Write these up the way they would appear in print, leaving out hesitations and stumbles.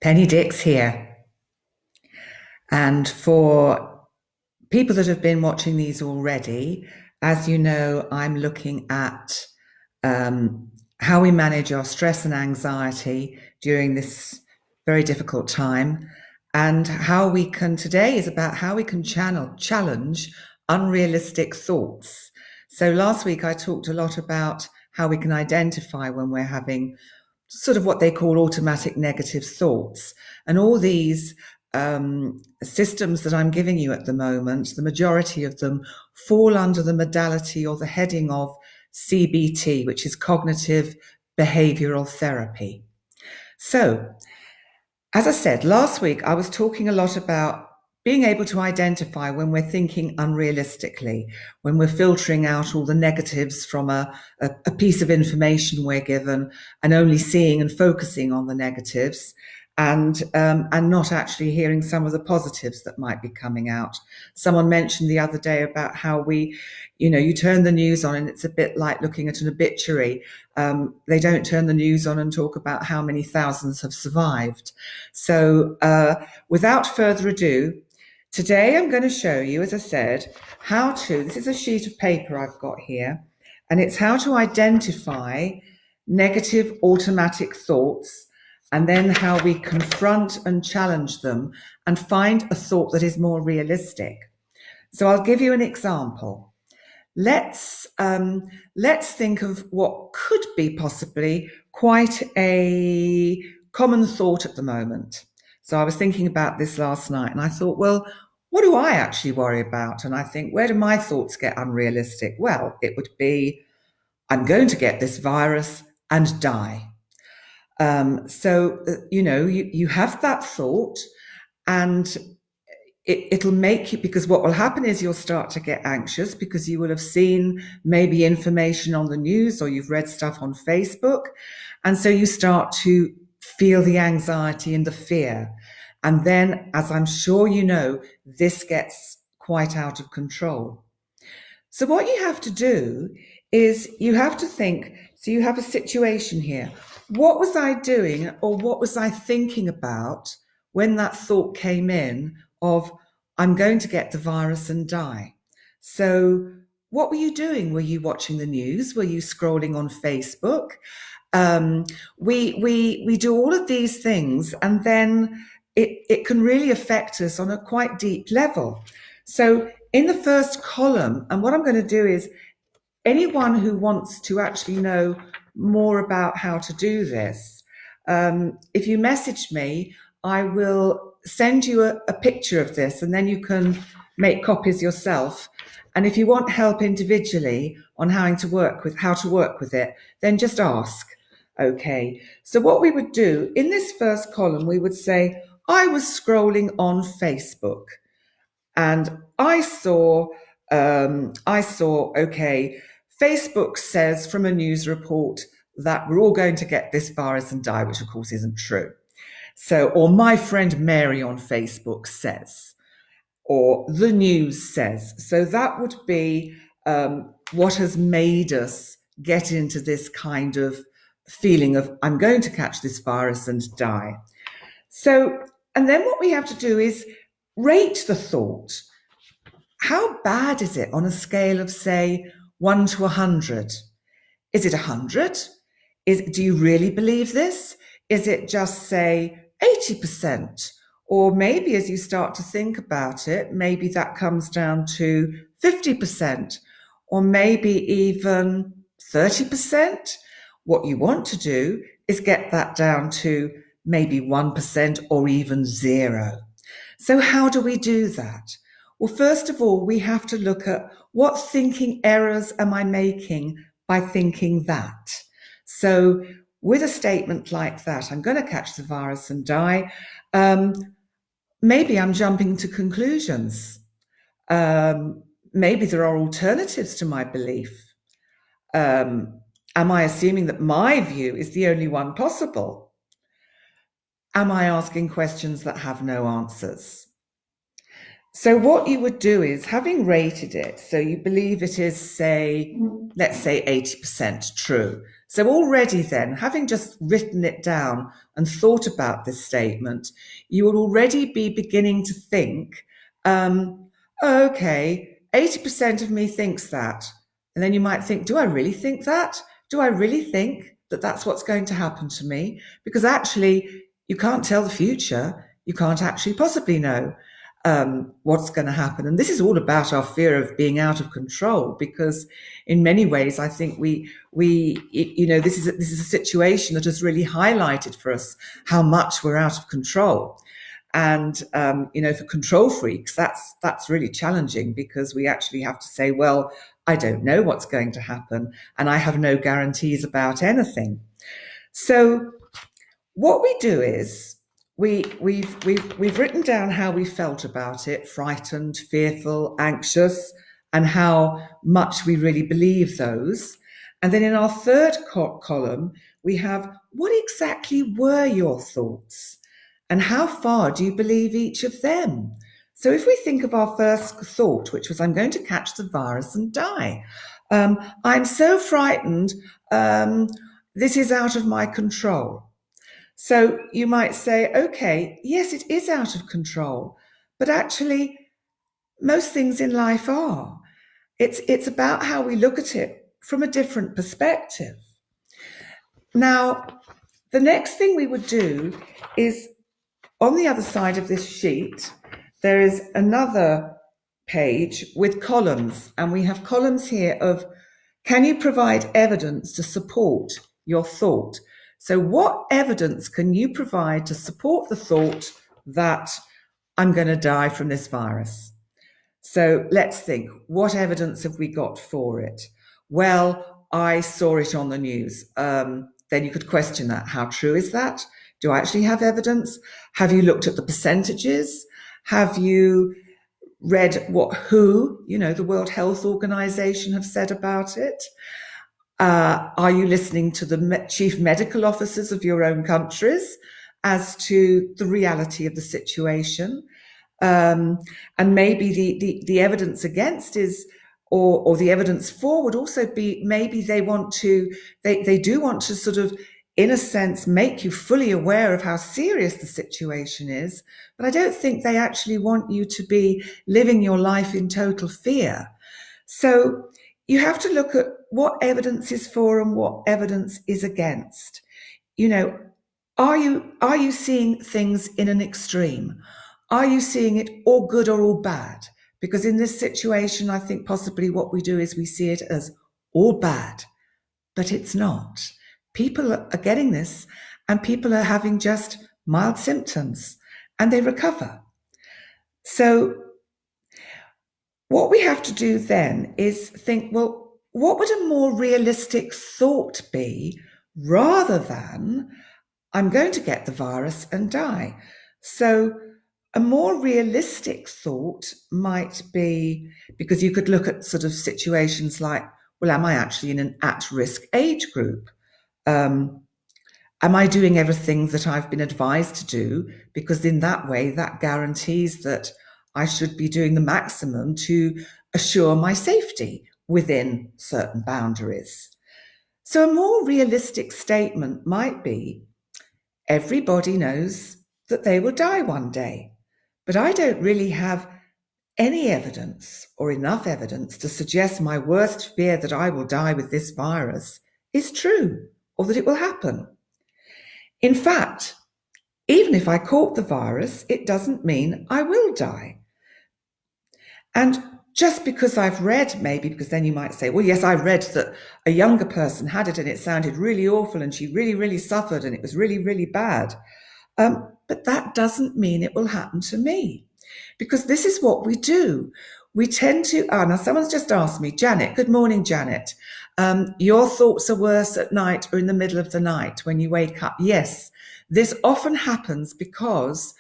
Penny Dix here. And for people that have been watching these already, as you know, I'm looking at how we manage our stress and anxiety during this very difficult time, and how we can, today is about how we can challenge unrealistic thoughts. So last week I talked a lot about how we can identify when we're having sort of what they call automatic negative thoughts. And all these systems that I'm giving you at the moment, the majority of them fall under the modality or the heading of CBT, which is cognitive behavioral therapy. So, as I said, last week I was talking a lot about being able to identify when we're thinking unrealistically, when we're filtering out all the negatives from a piece of information we're given and only seeing and focusing on the negatives, and not actually hearing some of the positives that might be coming out. Someone mentioned the other day about how you turn the news on and it's a bit like looking at an obituary. They don't turn the news on and talk about how many thousands have survived. So without further ado, today I'm going to show you, as I said, this is a sheet of paper I've got here, and it's how to identify negative automatic thoughts, and then how we confront and challenge them and find a thought that is more realistic. So I'll give you an example. Let's think of what could be possibly quite a common thought at the moment. So I was thinking about this last night and I thought, well, what do I actually worry about? And I think, where do my thoughts get unrealistic? Well, it would be, I'm going to get this virus and die. You have that thought, and it'll make you, because what will happen is you'll start to get anxious because you will have seen maybe information on the news or you've read stuff on Facebook. And so you start to feel the anxiety and the fear. And then, as I'm sure you know, this gets quite out of control. So what you have to do is you have to think, so you have a situation here. What was I doing, or what was I thinking about when that thought came in of, I'm going to get the virus and die? So what were you doing? Were you watching the news? Were you scrolling on Facebook? We do all of these things, and then it can really affect us on a quite deep level. So in the first column, and what I'm going to do is, anyone who wants to actually know more about how to do this, if you message me, I will send you a picture of this, and then you can make copies yourself. And if you want help individually on how to work with it, then just ask. Okay. So what we would do in this first column, we would say, I was scrolling on Facebook and I saw, okay, Facebook says from a news report that we're all going to get this virus and die, which of course isn't true. So, or my friend Mary on Facebook says, or the news says. So that would be what has made us get into this kind of feeling of, I'm going to catch this virus and die. So, and then what we have to do is rate the thought. How bad is it on a scale of, say, 1 to 100? Is it 100? Do you really believe this? Is it just, say, 80%? Or maybe as you start to think about it, maybe that comes down to 50%, or maybe even 30%. What you want to do is get that down to maybe 1% or even 0. So how do we do that? Well, first of all, we have to look at, what thinking errors am I making by thinking that? So with a statement like that, I'm going to catch the virus and die, maybe I'm jumping to conclusions. Maybe there are alternatives to my belief. Am I assuming that my view is the only one possible? Am I asking questions that have no answers? So what you would do is, having rated it, so you believe it is, say, let's say 80% true. So already then, having just written it down and thought about this statement, you will already be beginning to think, oh, okay, 80% of me thinks that. And then you might think, do I really think that? Do I really think that that's what's going to happen to me? Because actually, you can't tell the future. You can't actually possibly know what's going to happen. And this is all about our fear of being out of control, because in many ways, I think this is a situation that has really highlighted for us how much we're out of control. And for control freaks, that's really challenging, because we actually have to say, well, I don't know what's going to happen, and I have no guarantees about anything. So what we do is we've written down how we felt about it: frightened, fearful, anxious, and how much we really believe those. And then in our third column, we have, what exactly were your thoughts? And how far do you believe each of them? So if we think of our first thought, which was, I'm going to catch the virus and die. I'm so frightened. This is out of my control. So you might say, okay, yes, it is out of control, but actually most things in life are. It's about how we look at it from a different perspective. Now, the next thing we would do is, on the other side of this sheet, there is another page with columns, and we have columns here of, can you provide evidence to support your thought? So what evidence can you provide to support the thought that I'm going to die from this virus? So let's think, what evidence have we got for it? Well, I saw it on the news. Then you could question that. How true is that? Do I actually have evidence? Have you looked at the percentages? Have you read what the World Health Organization have said about it? Are you listening to the chief medical officers of your own countries as to the reality of the situation? And maybe the evidence against is, or the evidence for would also be, maybe they do want to sort of, in a sense, make you fully aware of how serious the situation is, but I don't think they actually want you to be living your life in total fear. So you have to look at what evidence is for and what evidence is against. Are you seeing things in an extreme? Are you seeing it all good or all bad? Because in this situation, I think possibly what we do is we see it as all bad, but it's not. People are getting this, and people are having just mild symptoms, and they recover. So what we have to do then is think, well, what would a more realistic thought be, rather than, I'm going to get the virus and die? So a more realistic thought might be, because you could look at sort of situations like, well, am I actually in an at-risk age group? Am I doing everything that I've been advised to do? Because in that way, that guarantees that I should be doing the maximum to assure my safety within certain boundaries. So a more realistic statement might be, everybody knows that they will die one day, but I don't really have any evidence or enough evidence to suggest my worst fear that I will die with this virus is true, or that it will happen. In fact, even if I caught the virus, it doesn't mean I will die. And just because I've read, maybe, because then you might say, well, yes, I read that a younger person had it and it sounded really awful and she really, really suffered and it was really, really bad. But that doesn't mean it will happen to me, because this is what we do. We tend to, now someone's just asked me, Janet, good morning, Janet. Your thoughts are worse at night or in the middle of the night when you wake up. Yes, this often happens because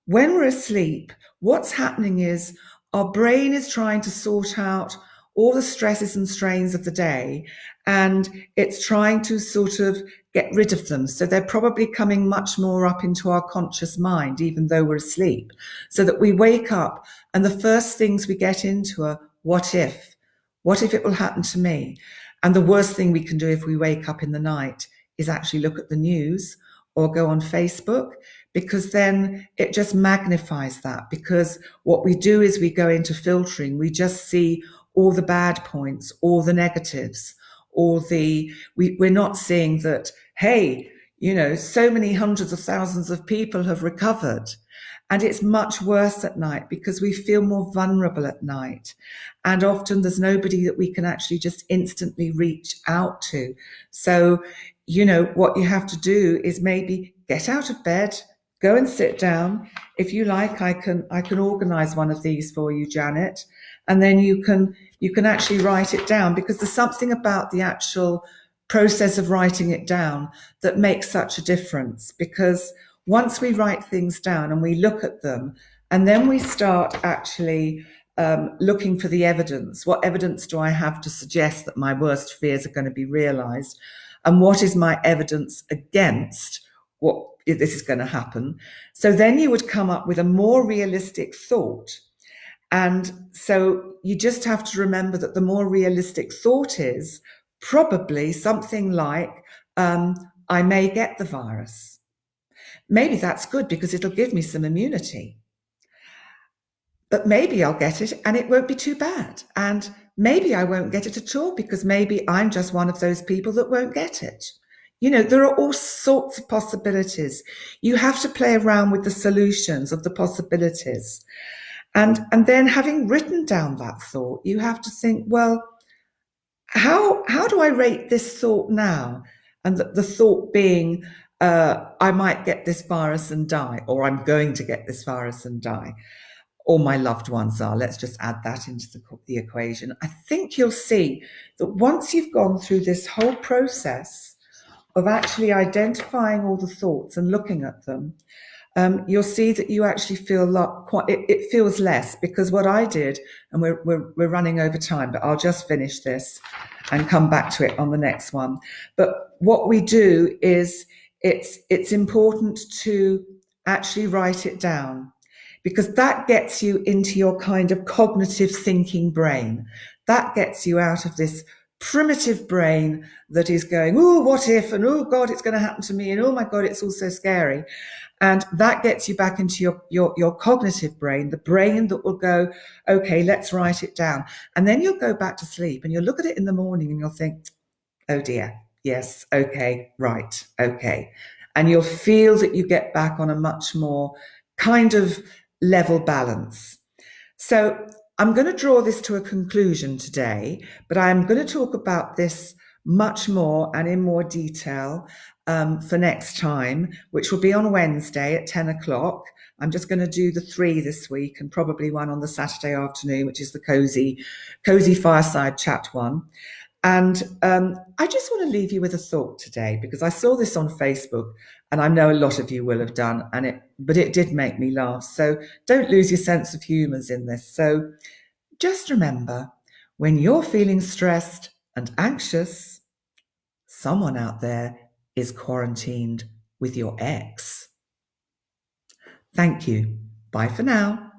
when we're asleep, what's happening is our brain is trying to sort out all the stresses and strains of the day, and it's trying to sort of get rid of them. So they're probably coming much more up into our conscious mind, even though we're asleep, so that we wake up and the first things we get into are, what if? What if it will happen to me? And the worst thing we can do if we wake up in the night is actually look at the news or go on Facebook, because then it just magnifies that. Because what we do is we go into filtering, we just see all the bad points, all the negatives, we're not seeing that, hey, so many hundreds of thousands of people have recovered. And it's much worse at night because we feel more vulnerable at night. And often there's nobody that we can actually just instantly reach out to. So, what you have to do is maybe get out of bed, go and sit down. If you like, I can organize one of these for you, Janet. And then you can actually write it down, because there's something about the actual process of writing it down that makes such a difference. Because once we write things down and we look at them, and then we start actually looking for the evidence. What evidence do I have to suggest that my worst fears are going to be realized? And what is my evidence against what this is going to happen? So then you would come up with a more realistic thought. And so you just have to remember that the more realistic thought is probably something like, I may get the virus. Maybe that's good because it'll give me some immunity. But maybe I'll get it and it won't be too bad. And maybe I won't get it at all because maybe I'm just one of those people that won't get it. There are all sorts of possibilities. You have to play around with the solutions of the possibilities. And then, having written down that thought, you have to think, well, how do I rate this thought now? And the thought being, I might get this virus and die, or I'm going to get this virus and die, or my loved ones are. Let's just add that into the equation. I think you'll see that once you've gone through this whole process of actually identifying all the thoughts and looking at them, you'll see that you actually feel it feels less. Because what I did, and we're running over time, but I'll just finish this and come back to it on the next one. But what we do is it's important to actually write it down, because that gets you into your kind of cognitive thinking brain. That gets you out of this primitive brain that is going, oh, what if, and oh God, it's going to happen to me, and oh my God, it's all so scary. And that gets you back into your cognitive brain, the brain that will go, okay, let's write it down. And then you'll go back to sleep and you'll look at it in the morning and you'll think, oh dear, yes, okay, right, okay. And you'll feel that you get back on a much more kind of level balance. So I'm going to draw this to a conclusion today, but I'm going to talk about this much more and in more detail for next time, which will be on Wednesday at 10 o'clock. I'm just going to do the 3 this week and probably one on the Saturday afternoon, which is the cozy fireside chat one. And I just want to leave you with a thought today, because I saw this on Facebook and I know a lot of you will have done, but it did make me laugh. So don't lose your sense of humour in this. So just remember, when you're feeling stressed and anxious, someone out there is quarantined with your ex. Thank you. Bye for now.